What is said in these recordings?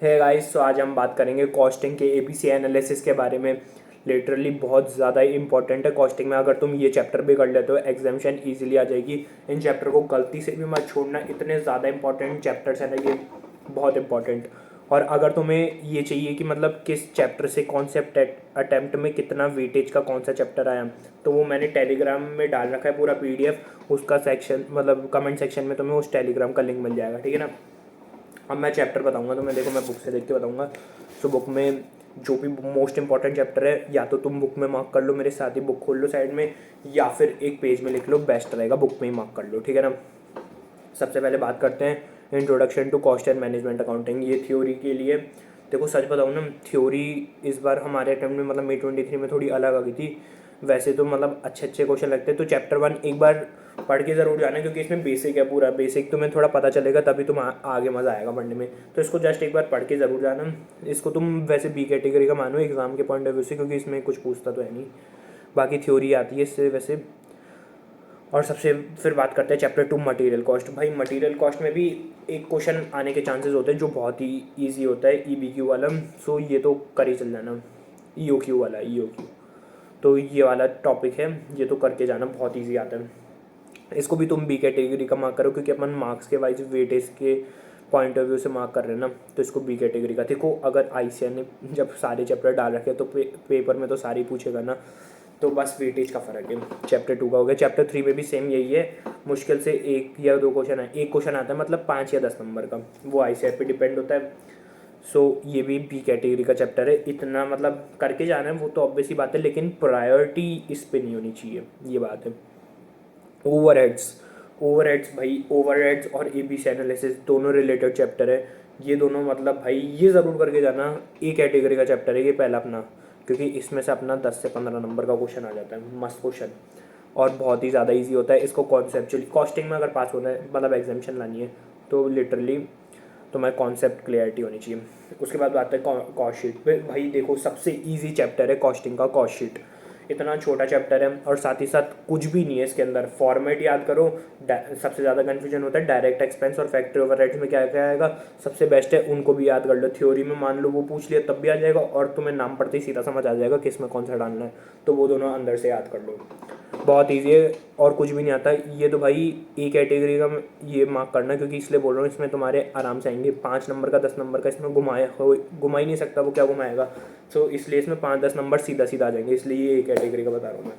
है गाइस, तो आज हम बात करेंगे कॉस्टिंग के एबीसी एनालिसिस के बारे में। लिटरली बहुत ज़्यादा इंपॉर्टेंट है कॉस्टिंग में। अगर तुम ये चैप्टर भी कर लेते हो एग्जामिशन इजीली आ जाएगी। इन चैप्टर को गलती से भी मत छोड़ना, इतने ज़्यादा इंपॉर्टेंट चैप्टर्स हैं ना ये, बहुत इंपॉर्टेंट। और अगर तुम्हें ये चाहिए कि मतलब किस चैप्टर से कॉन्सेप्ट अटेम्प्ट में कितना वेटेज का कौन सा चैप्टर आया, तो वो मैंने टेलीग्राम में डाल रखा है पूरा पीडीएफ। उसका सेक्शन मतलब कमेंट सेक्शन में तुम्हें उस टेलीग्राम का लिंक मिल जाएगा, ठीक है ना। अब मैं चैप्टर बताऊंगा तो मैं देखो मैं बुक से देख के बताऊंगा। तो बुक में जो भी मोस्ट इंपॉर्टेंट चैप्टर है, या तो तुम बुक में मार्क कर लो, मेरे साथ ही बुक खोल लो साइड में, या फिर एक पेज में लिख लो, बेस्ट रहेगा बुक में ही मार्क कर लो, ठीक है ना। सबसे पहले बात करते हैं introduction to cost and management accounting. ये थ्योरी के लिए देखो, सच बताऊँ ना, थ्योरी इस बार हमारे अटेम्प्ट में मतलब May 23 में थोड़ी अलग आ गई थी। वैसे तो मतलब अच्छे अच्छे क्वेश्चन लगते हैं, तो चैप्टर 1 एक बार पढ़ के ज़रूर जाना, क्योंकि इसमें बेसिक है, पूरा बेसिक तुम्हें थोड़ा पता चलेगा, तभी तुम आगे मज़ा आएगा पढ़ने में। तो इसको जस्ट एक बार पढ़ के ज़रूर जाना। इसको तुम वैसे बी कैटेगरी का मानो एग्जाम के पॉइंट ऑफ व्यू से, क्योंकि इसमें कुछ पूछता तो है नहीं, बाकी थ्योरी आती है इससे वैसे। और सबसे फिर बात करते हैं चैप्टर 2 मटेरियल कॉस्ट। भाई मटेरियल कॉस्ट में भी एक क्वेश्चन आने के चांसेस होते हैं जो बहुत ही ईजी होता है, EBQ वाला। सो ये तो कर ही चल जाना, EOQ वाला, EOQ। तो ये वाला टॉपिक है, ये तो करके जाना, बहुत ईजी आता है। इसको भी तुम बी कैटेगरी का मार्क करो, क्योंकि अपन मार्क्स के वाइज वेटेज के पॉइंट ऑफ व्यू से मार्क कर रहे हैं ना, तो इसको बी कैटेगरी का देखो। अगर ICAR ने जब सारे चैप्टर डाल रखे तो पेपर में तो सारे ही पूछेगा ना, तो बस वेटेज का फ़र्क है। चैप्टर 2 का हो गया। चैप्टर 3 में भी सेम यही है, मुश्किल से 1 या 2 क्वेश्चन है, एक क्वेश्चन आता है मतलब 5 या 10 नंबर का, वो ICAR पे डिपेंड होता है। सो ये भी बी कैटेगरी का चैप्टर है, इतना मतलब करके जाना है, वो तो ऑब्वियस ही बात है, लेकिन प्रायोरिटी इस पे नहीं होनी चाहिए, ये बात है। ओवरहेड्स, ओवरहेड्स भाई, ओवरहेड्स और एबीसी एनालिसिस दोनों रिलेटेड चैप्टर है। ये दोनों मतलब भाई ये ज़रूर करके जाना। ए कैटेगरी का चैप्टर है ये पहला अपना, क्योंकि इसमें से अपना 10 से 15 नंबर का क्वेश्चन आ जाता है, मस्त क्वेश्चन, और बहुत ही ज़्यादा इजी होता है। इसको कॉन्सेप्चुअली कॉस्टिंग में अगर पास होना है, मतलब एग्जामिशन लानी है, तो लिटरली तुम्हें कॉन्सेप्ट क्लियरिटी होनी चाहिए। उसके बाद बात है कॉस्ट शीट पे। भाई देखो, सबसे ईजी चैप्टर है कॉस्टिंग का कॉस्ट शीट। इतना छोटा चैप्टर है और साथ ही साथ कुछ भी नहीं है इसके अंदर, फॉर्मेट याद करो। सबसे ज़्यादा कन्फ्यूजन होता है डायरेक्ट एक्सपेंस और फैक्ट्री ओवरहेड्स में क्या क्या आएगा, सबसे बेस्ट है उनको भी याद कर लो। थ्योरी में मान लो वो पूछ लिया तब भी आ जाएगा, और तुम्हें नाम पढ़ते ही सीधा समझ आ जाएगा कि इसमें कौन सा डालना है, तो वो दोनों अंदर से याद कर लो। बहुत ईजी है और कुछ भी नहीं आता। ये तो भाई ए कैटेगरी का ये मार्क करना, क्योंकि इसलिए बोल रहा हूँ, इसमें तुम्हारे आराम से आएंगे 5 नंबर का, 10 नंबर का, इसमें घुमा ही नहीं सकता वो, क्या घुमाएगा। सो इसलिए इसमें 5-10 नंबर सीधा सीधा आ जाएंगे, इसलिए ये ए कैटेगरी का बता रहा हूँ मैं।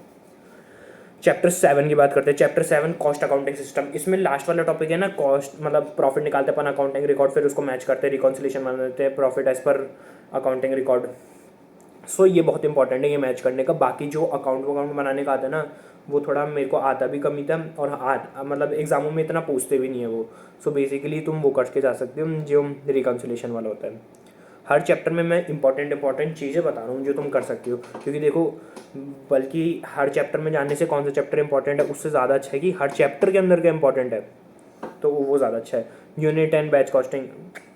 चैप्टर 7 की बात करते हैं। Chapter 7 cost accounting system. इसमें लास्ट वाला टॉपिक है ना, कॉस्ट मतलब प्रॉफिट निकालते अपन अकाउंटिंग रिकॉर्ड, फिर उसको मैच करते हैं, रिकॉन्सिलेशन बनाते हैं, profit as per accounting record. So ये बहुत इंपॉर्टेंट है ये मैच करने का। बाकी जो अकाउंट बनाने का आता है ना, वो थोड़ा मेरे को आता भी कमी था, और मतलब एग्जामों में इतना पूछते भी नहीं है वो। सो बेसिकली तुम वो करके जा सकते हो जो रिकन्सिलेशन वाला होता है। हर चैप्टर में मैं इंपॉर्टेंट चीज़ें बता रहा हूँ जो तुम कर सकते हो, क्योंकि देखो, बल्कि हर चैप्टर में जानने से कौन सा चैप्टर इंपॉर्टेंट है उससे ज़्यादा अच्छा है कि हर चैप्टर के अंदर क्या इंपॉर्टेंट है, तो वो ज़्यादा अच्छा है। यूनिट एंड बैच कॉस्टिंग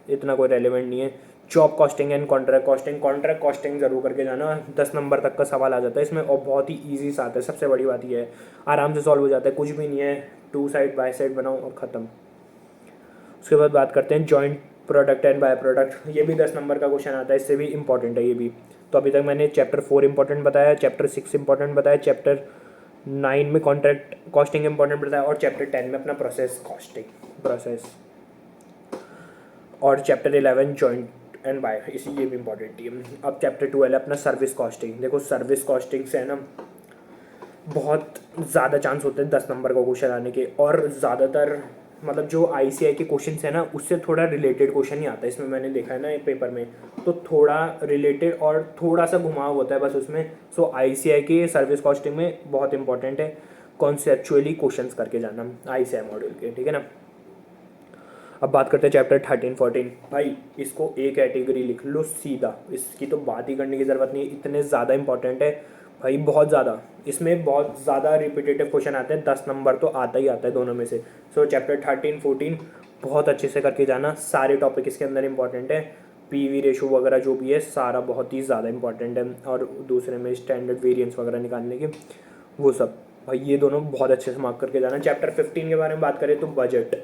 इतना कोई रेलिवेंट नहीं है। Job costing and contract costing जरूर करके जाना, 10 नंबर तक का सवाल आ जाता है इसमें, और बहुत ही ईजी सा आता है। सबसे बड़ी बात यह है, आराम से सॉल्व हो जाता है, कुछ भी नहीं है, 2 साइड बाय साइड बनाओ और ख़त्म। उसके बाद बात करते हैं joint product and by product. ये भी 10 नंबर का क्वेश्चन आता है, इससे भी इंपॉर्टेंट है ये भी। तो अभी तक मैंने चैप्टर 4 इंपॉर्टेंट बताया, चैप्टर 6 इंपॉर्टेंट बताया, चैप्टर 9 में कॉन्ट्रैक्ट कॉस्टिंग इंपॉर्टेंट बताया, और चैप्टर 10 में अपना प्रोसेस, और चैप्टर 11 जॉइंट एंड बाय, इसी ये भी इंपॉर्टेंट है। अब चैप्टर 12 है अपना सर्विस कॉस्टिंग। देखो सर्विस कॉस्टिंग से है ना, बहुत ज़्यादा चांस होते हैं 10 नंबर का क्वेश्चन आने के, और ज़्यादातर मतलब जो ICAI के क्वेश्चन है ना, उससे थोड़ा रिलेटेड क्वेश्चन ही आता है इसमें, मैंने देखा है ना एक पेपर में, तो थोड़ा रिलेटेड और थोड़ा सा घुमाव होता है बस उसमें। सो ICAI के सर्विस कॉस्टिंग में बहुत इंपॉर्टेंट है कॉन्सेप्चुअली क्वेश्चंस करके जाना ICAI मॉड्यूल के, ठीक है ना। अब बात करते हैं चैप्टर 13-14। भाई इसको ए कैटेगरी लिख लो सीधा, इसकी तो बात ही करने की ज़रूरत नहीं है, इतने ज़्यादा इंपॉर्टेंट है भाई, बहुत ज़्यादा। इसमें बहुत ज़्यादा रिपीटेटिव क्वेश्चन आते हैं, 10 नंबर तो आता ही आता है दोनों में से। सो चैप्टर 13-14 बहुत अच्छे से करके जाना, सारे टॉपिक इसके अंदर इंपॉर्टेंट है। PV रेशो वगैरह जो भी है सारा बहुत ही ज़्यादा इंपॉर्टेंट है, और दूसरे में स्टैंडर्ड वेरिएंस वगैरह निकालने के वो सब। भाई ये दोनों बहुत अच्छे से मार्क करके जाना। चैप्टर 15 के बारे में बात करें तो बजट।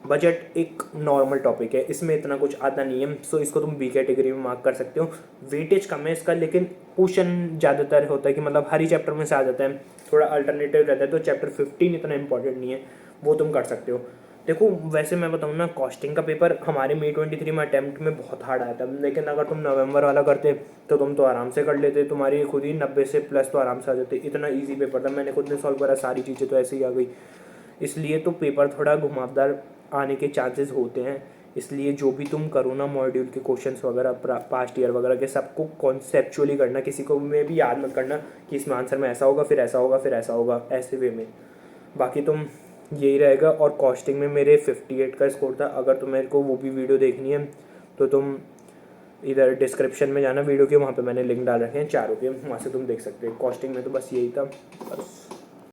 बजट एक नॉर्मल टॉपिक है, इसमें इतना कुछ आता नहीं है, सो इसको तुम बी कैटेगरी में मार्क कर सकते हो। वेटेज कम है इसका, लेकिन पोर्शन ज़्यादातर होता है कि मतलब हर ही चैप्टर में से आ जाता है, थोड़ा अल्टरनेटिव रहता है, तो चैप्टर 15 इतना इंपॉर्टेंट नहीं है, वो तुम कर सकते हो। देखो वैसे मैं बताऊँ ना, कॉस्टिंग का पेपर हमारे मई 23 में अटैम्प्ट में बहुत हार्ड आया था, लेकिन अगर तुम नवंबर वाला करते तो तुम तो आराम से कर लेते, तुम्हारी खुद ही 90 से प्लस तो आराम से आ जाते, इतना ईजी पेपर था, मैंने खुद ने सॉल्व करा, सारी चीज़ें तो ऐसे ही आ गई। इसलिए तो पेपर थोड़ा घुमावदार आने के चांसेस होते हैं, इसलिए जो भी तुम करो ना मॉड्यूल के क्वेश्चंस वगैरह पास्ट ईयर वगैरह के, सबको कॉन्सेप्चुअली करना, किसी को में भी याद मत करना कि इसमें आंसर में ऐसा होगा फिर ऐसा होगा फिर ऐसा होगा, ऐसे वे में। बाकी तुम यही रहेगा। और कॉस्टिंग में मेरे 58 का स्कोर था, अगर तुम्हें को वो भी वीडियो देखनी है तो तुम इधर डिस्क्रिप्शन में जाना वीडियो के, वहाँ पे मैंने लिंक डाल रखे हैं चारों के, वहाँ से तुम देख सकते हो। कॉस्टिंग में तो बस यही था बस।